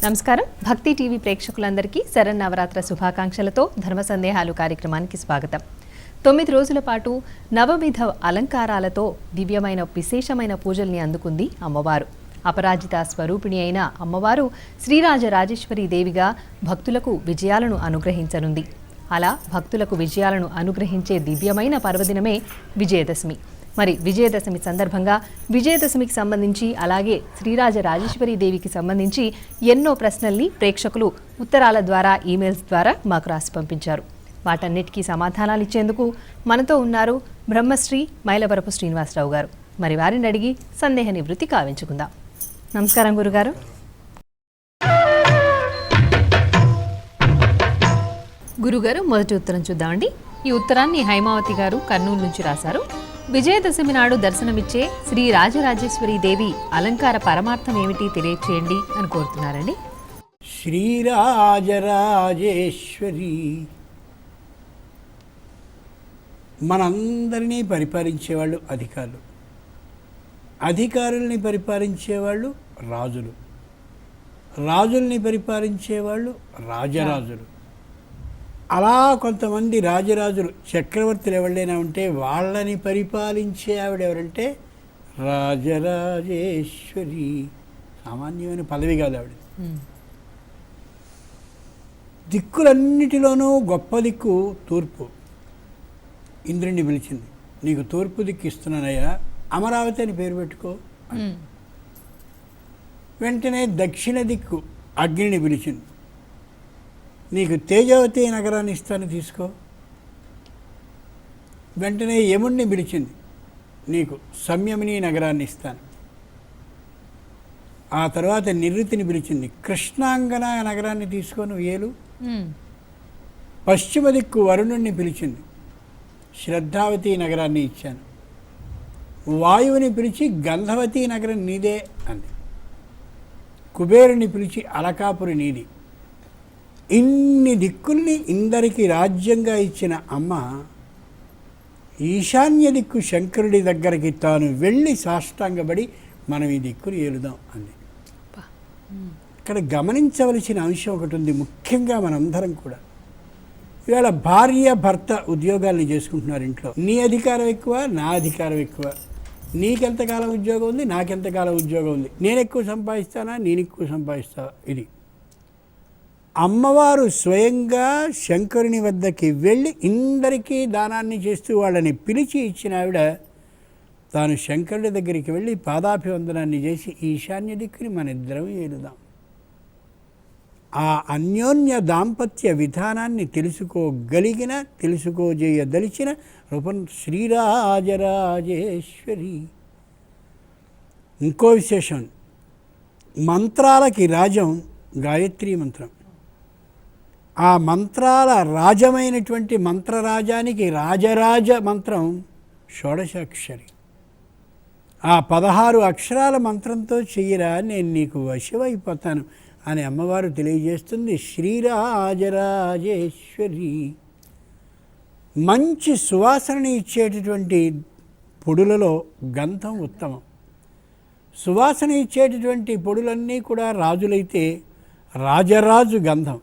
నమస్కారం. భక్తి టీవీ ప్రేక్షకులందరికీ శరన్నవరాత్ర శుభాకాంక్షలతో ధర్మ సందేహాలు కార్యక్రమానికి స్వాగతం. 9 రోజుల పాటు నవవిధ అలంకారాలతో దివ్యమైన విశేషమైన పూజల్ని అందుకుంది అమ్మవారు. అపరాజిత స్వరూపిణి అయిన అమ్మవారు శ్రీరాజరాజేశ్వరి దేవిగా భక్తులకు విజయాలను అనుగ్రహించనుంది. అలా భక్తులకు విజయాలను అనుగ్రహించే దివ్యమైన పర్వదినమే విజయదశమి. మరి విజయదశమి సందర్భంగా విజయదశమికి సంబంధించి అలాగే శ్రీరాజరాజేశ్వరి దేవికి సంబంధించి ఎన్నో ప్రశ్నల్ని ప్రేక్షకులు ఉత్తరాల ద్వారా ఈమెయిల్స్ ద్వారా మాకు రాసి పంపించారు. వాటన్నిటికీ సమాధానాలు ఇచ్చేందుకు మనతో ఉన్నారు బ్రహ్మశ్రీ మైలవరపు శ్రీనివాసరావు గారు. మరి వారిని అడిగి సందేహ నివృత్తి కావించుకుందాం. నమస్కారం గురుగారు. గురుగారు, మొదటి ఉత్తరం చూద్దామండి. ఈ ఉత్తరాన్ని హైమావతి గారు కర్నూలు నుంచి రాశారు. విజయదశమి నాడు దర్శనమిచ్చే శ్రీ రాజరాజేశ్వరి దేవి అలంకార పరమార్థం ఏమిటి తెలియచేయండి అని కోరుతున్నారండి. శ్రీరాజరాజేశ్వరి మనందరినీ పరిపాలించేవాళ్ళు అధికారులు, అధికారుల్ని పరిపాలించేవాళ్ళు రాజులు, రాజుల్ని పరిపాలించేవాళ్ళు రాజరాజులు. అలా కొంతమంది రాజరాజులు చక్రవర్తులు ఎవరైనా ఉంటే వాళ్ళని పరిపాలించే ఆవిడ ఎవరంటే రాజరాజేశ్వరి. సామాన్యమైన పదవి కాదు ఆవిడ. దిక్కులన్నిటిలోనూ గొప్ప దిక్కు తూర్పు. ఇంద్రుడిని పిలిచింది, నీకు తూర్పు దిక్కు ఇస్తున్నానయ్యా, అమరావతి అని పేరు పెట్టుకో. వెంటనే దక్షిణ దిక్కు అగ్నిని పిలిచింది, నీకు తేజవతి నగరాన్ని ఇస్తాను తీసుకో. వెంటనే యముణ్ణి పిలిచింది, నీకు సంయమిని నగరాన్ని ఇస్తాను. ఆ తర్వాత నిరుతిని పిలిచింది, కృష్ణాంగన నగరాన్ని తీసుకో నువ్వు ఏలు. పశ్చిమ దిక్కు వరుణుణ్ణి పిలిచింది, శ్రద్ధావతి నగరాన్ని ఇచ్చాను. వాయువుని పిలిచి గంధవతి నగరం నీదే అంది. కుబేరుని పిలిచి అలకాపురి నీది. ఇన్ని దిక్కుల్ని ఇందరికి రాజ్యంగా ఇచ్చిన అమ్మ ఈశాన్య దిక్కు శంకరుడి దగ్గరికి తాను వెళ్ళి సాష్టాంగపడి మనం ఈ దిక్కులు ఏలుదాం అంది. ఇక్కడ గమనించవలసిన అంశం ఒకటి ఉంది. ముఖ్యంగా మనందరం కూడా ఇవాళ భార్య భర్త ఉద్యోగాల్ని చేసుకుంటున్నారు ఇంట్లో. నీ అధికారం ఎక్కువ, నా అధికారం ఎక్కువ. నీకెంతకాలం ఉద్యోగం ఉంది, నాకెంతకాలం ఉద్యోగం ఉంది, నేను ఎక్కువ సంపాదిస్తానా, నేను ఎక్కువ సంపాదిస్తావా. ఇది అమ్మవారు స్వయంగా శంకరుని వద్దకి వెళ్ళి ఇందరికీ దానాన్ని చేస్తూ వాళ్ళని పిలిచి ఇచ్చిన ఆవిడ తాను శంకరుడి దగ్గరికి వెళ్ళి పాదాభివందనాన్ని చేసి ఈశాన్య దిక్కుని మన ఇద్దరం ఏలుదాం. ఆ అన్యోన్య దాంపత్య విధానాన్ని తెలుసుకోజేయదలిచిన రూపం శ్రీరాజరాజేశ్వరి. ఇంకో విశేషం, మంత్రాలకి రాజం గాయత్రీ మంత్రం. ఆ మంత్రాల రాజమైనటువంటి మంత్రరాజానికి రాజరాజ మంత్రం షోడశాక్షరి. ఆ 16 అక్షరాల మంత్రంతో చెయ్యరా, నేను నీకు వశమైపోతాను అని అమ్మవారు తెలియజేస్తుంది. శ్రీరాజరాజేశ్వరి. మంచి సువాసనని ఇచ్చేటటువంటి పొడులలో గంధం ఉత్తమం. సువాసన ఇచ్చేటటువంటి పొడులన్నీ కూడా రాజులైతే రాజరాజు గంధం.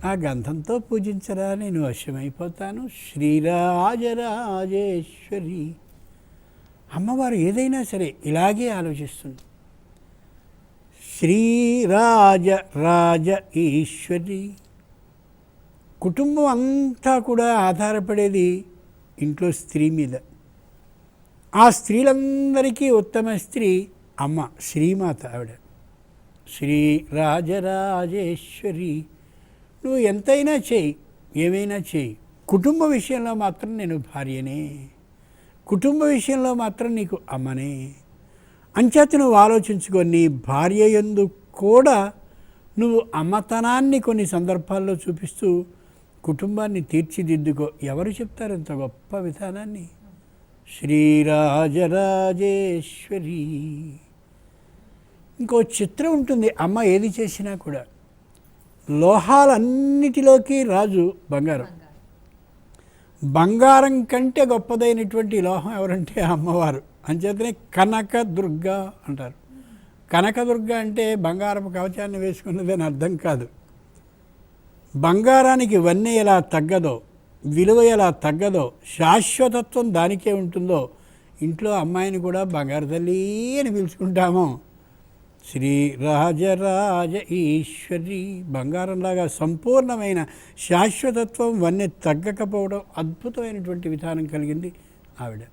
ఆ గంధంతో పూజించరా, నేను వశమైపోతాను. శ్రీరాజరాజేశ్వరి. అమ్మవారు ఏదైనా సరే ఇలాగే ఆలోచిస్తుంది. శ్రీరాజరాజ ఈశ్వరి. కుటుంబం అంతా కూడా ఆధారపడేది ఇంట్లో స్త్రీ మీద. ఆ స్త్రీలందరికీ ఉత్తమ స్త్రీ అమ్మ, శ్రీమాత ఆవిడ. శ్రీరాజరాజేశ్వరి. నువ్వు ఎంతైనా చేయి, ఏమైనా చేయి, కుటుంబ విషయంలో మాత్రం నేను భార్యనే, కుటుంబ విషయంలో మాత్రం నీకు అమ్మనే. అంచేత నువ్వు ఆలోచించుకో, నీ భార్య యందు కూడా నువ్వు అమ్మతనాన్ని కొన్ని సందర్భాల్లో చూపిస్తూ కుటుంబాన్ని తీర్చిదిద్దుకో. ఎవరు చెప్తారు ఇంత గొప్ప విధానాన్ని? శ్రీరాజరాజేశ్వరి. ఇంకో చిత్రం ఉంటుంది, అమ్మ ఏది చేసినా కూడా. లోహాలన్నిటిలోకి రాజు బంగారం. బంగారం కంటే గొప్పదైనటువంటి లోహం ఎవరంటే అమ్మవారు. అంచేతనే కనక దుర్గా అంటారు. కనకదుర్గ అంటే బంగారపు కవచాన్ని వేసుకున్నది అని అర్థం కాదు. బంగారానికి వన్నె ఎలా తగ్గదో, విలువ ఎలా తగ్గదో, శాశ్వతత్వం దానికే ఉంటుందో, ఇంట్లో అమ్మాయిని కూడా బంగారు తల్లి అని పిలుచుకుంటాము. శ్రీ రాజరాజ ఈశ్వరి, బంగారంలాగా సంపూర్ణమైన శాశ్వతత్వం వన్నె తగ్గకపోవడం అద్భుతమైనటువంటి విధానం కలిగింది ఆవిడ.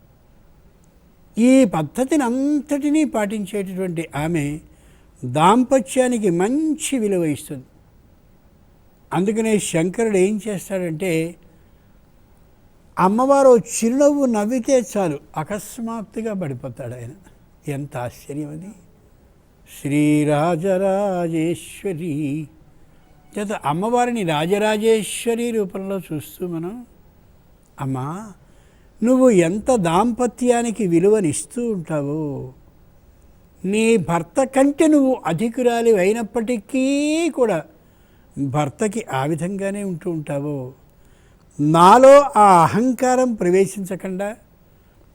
ఈ పద్ధతిని అంతటినీ పాటించేటటువంటి ఆమె దాంపత్యానికి మంచి విలువ ఇస్తుంది. అందుకనే శంకరుడు ఏం చేస్తాడంటే, అమ్మవారు చిరునవ్వు నవ్వితే చాలు అకస్మాత్తుగా పడిపోతాడు ఆయన. ఎంత ఆశ్చర్యం అది! శ్రీరాజరాజేశ్వరి చేత అమ్మవారిని రాజరాజేశ్వరి రూపంలో చూస్తూ మనం, అమ్మా నువ్వు ఎంత దాంపత్యానికి విలువనిస్తూ ఉంటావో, నీ భర్త కంటే నువ్వు అధికురాలి అయినప్పటికీ కూడా భర్తకి ఆ విధంగానే ఉంటూ ఉంటావో, నాలో ఆ అహంకారం ప్రవేశించకుండా,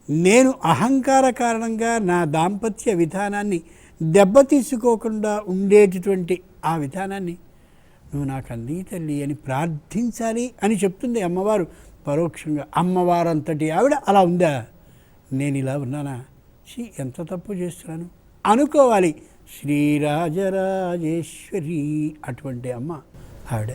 నేను అహంకార కారణంగా నా దాంపత్య విధానాన్ని దెబ్బతీసుకోకుండా ఉండేటటువంటి ఆ విధానాన్ని నువ్వు నాకు అంది తల్లి అని ప్రార్థించాలి అని చెప్తుంది అమ్మవారు పరోక్షంగా. అమ్మవారంతటి ఆవిడ అలా ఉందా? నేను ఇలా ఉన్నానా? ఎంత తప్పు చేస్తున్నాను అనుకోవాలి. శ్రీరాజరాజేశ్వరి అటువంటి అమ్మ ఆవిడ.